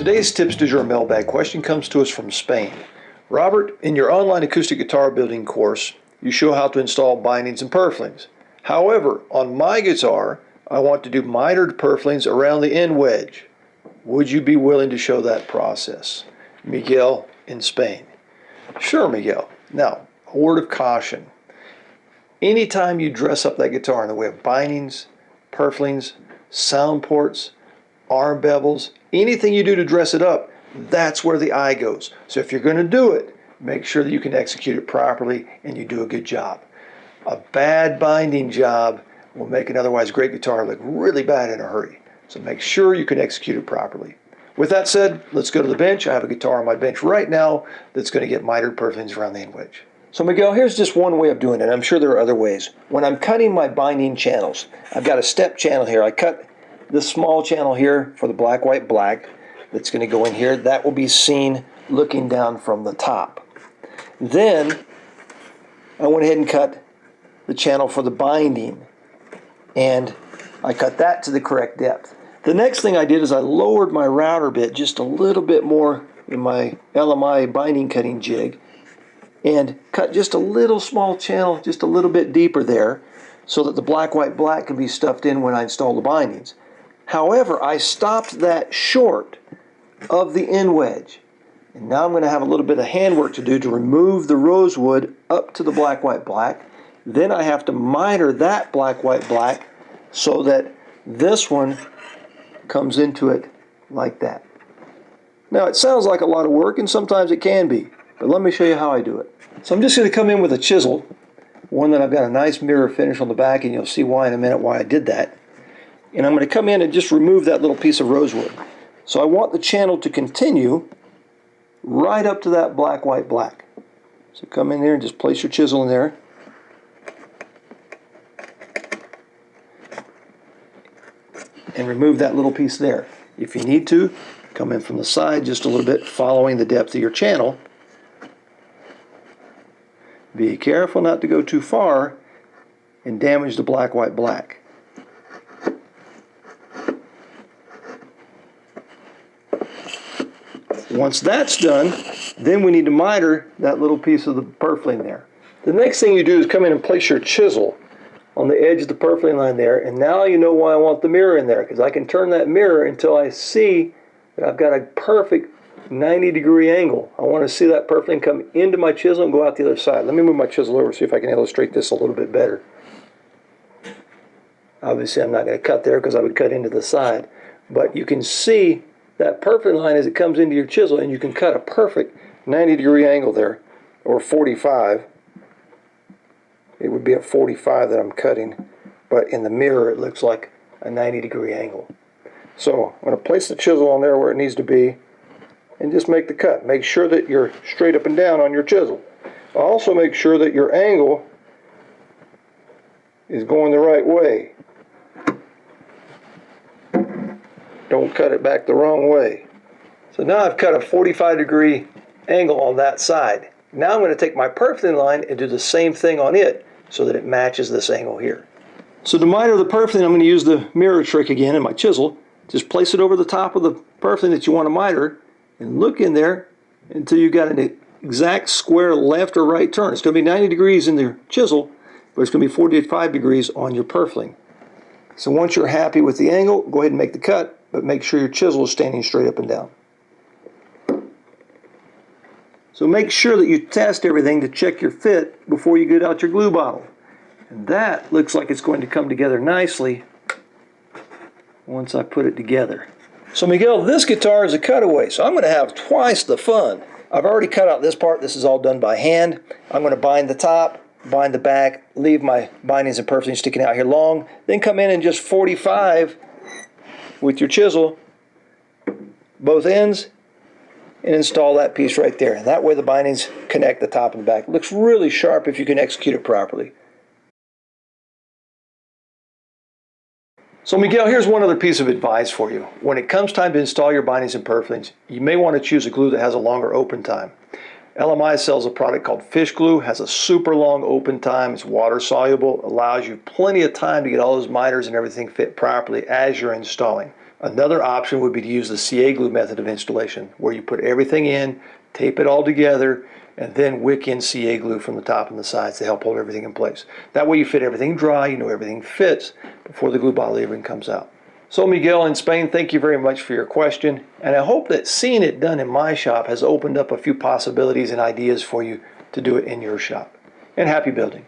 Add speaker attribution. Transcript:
Speaker 1: Today's Tips du Jour mailbag question comes to us from Spain. Robert, in your online acoustic guitar building course, you show how to install bindings and purflings. However, on my guitar, I want to do mitered purflings around the end wedge. Would you be willing to show that process? Miguel in Spain. Sure, Miguel. Now, a word of caution. Anytime you dress up that guitar in the way of bindings, purflings, sound ports, arm bevels, anything you do to dress it up, that's where the eye goes. So if you're going to do it, make sure that you can execute it properly and you do a good job. A bad binding job will make an otherwise great guitar look really bad in a hurry. So make sure you can execute it properly. With that said, let's go to the bench. I have a guitar on my bench right now that's going to get mitered purflings around the end wedge. So Miguel, here's just one way of doing it. I'm sure there are other ways. When I'm cutting my binding channels, I've got a step channel here. I cut this small channel here for the black, white, black that's going to go in here. That will be seen looking down from the top. Then I went ahead and cut the channel for the binding, and I cut that to the correct depth. The next thing I did is I lowered my router bit just a little bit more in my LMI binding cutting jig and cut just a little small channel just a little bit deeper there so that the black, white, black can be stuffed in when I install the bindings. However, I stopped that short of the end wedge. And now I'm going to have a little bit of handwork to do to remove the rosewood up to the black, white, black. Then I have to miter that black, white, black so that this one comes into it like that. Now it sounds like a lot of work, and sometimes it can be, but let me show you how I do it. So I'm just going to come in with a chisel, one that I've got a nice mirror finish on the back, and you'll see why in a minute why I did that. And I'm going to come in and just remove that little piece of rosewood. So I want the channel to continue right up to that black, white, black. So come in there and just place your chisel in there. And remove that little piece there. If you need to, come in from the side just a little bit, following the depth of your channel. Be careful not to go too far and damage the black, white, black. Once that's done, then we need to miter that little piece of the purfling there. The next thing you do is come in and place your chisel on the edge of the purfling line there, and now you know why I want the mirror in there, because I can turn that mirror until I see that I've got a perfect 90-degree angle. I want to see that purfling come into my chisel and go out the other side. Let me move my chisel over, see if I can illustrate this a little bit better. Obviously I'm not going to cut there because I would cut into the side, but you can see that purfling line as it comes into your chisel, and you can cut a perfect 90-degree angle there, or 45. It would be at 45 that I'm cutting, but in the mirror it looks like a 90-degree angle. So I'm going to place the chisel on there where it needs to be and just make the cut. Make sure that you're straight up and down on your chisel. Also make sure that your angle is going the right way. Don't cut it back the wrong way. So now I've cut a 45-degree angle on that side. Now I'm going to take my purfling line and do the same thing on it so that it matches this angle here. So to miter the purfling, I'm going to use the mirror trick again in my chisel. Just place it over the top of the purfling that you want to miter and look in there until you've got an exact square left or right turn. It's going to be 90 degrees in the chisel, but it's going to be 45 degrees on your purfling. So once you're happy with the angle, go ahead and make the cut, but make sure your chisel is standing straight up and down. So make sure that you test everything to check your fit before you get out your glue bottle. And that looks like it's going to come together nicely once I put it together. So Miguel, this guitar is a cutaway, so I'm going to have twice the fun. I've already cut out this part. This is all done by hand. I'm going to bind the top, bind the back, leave my bindings and purflings sticking out here long, then come in and just 45 with your chisel both ends and install that piece right there. And that way the bindings connect the top and the back. It looks really sharp if you can execute it properly. So Miguel, here's one other piece of advice for you. When it comes time to install your bindings and purflings, you may want to choose a glue that has a longer open time. LMI sells a product called fish glue, has a super long open time, it's water soluble, allows you plenty of time to get all those miters and everything fit properly as you're installing. Another option would be to use the CA glue method of installation, where you put everything in, tape it all together, and then wick in CA glue from the top and the sides to help hold everything in place. That way you fit everything dry, you know everything fits before the glue bottle even comes out. So Miguel in Spain, thank you very much for your question, and I hope that seeing it done in my shop has opened up a few possibilities and ideas for you to do it in your shop. And happy building.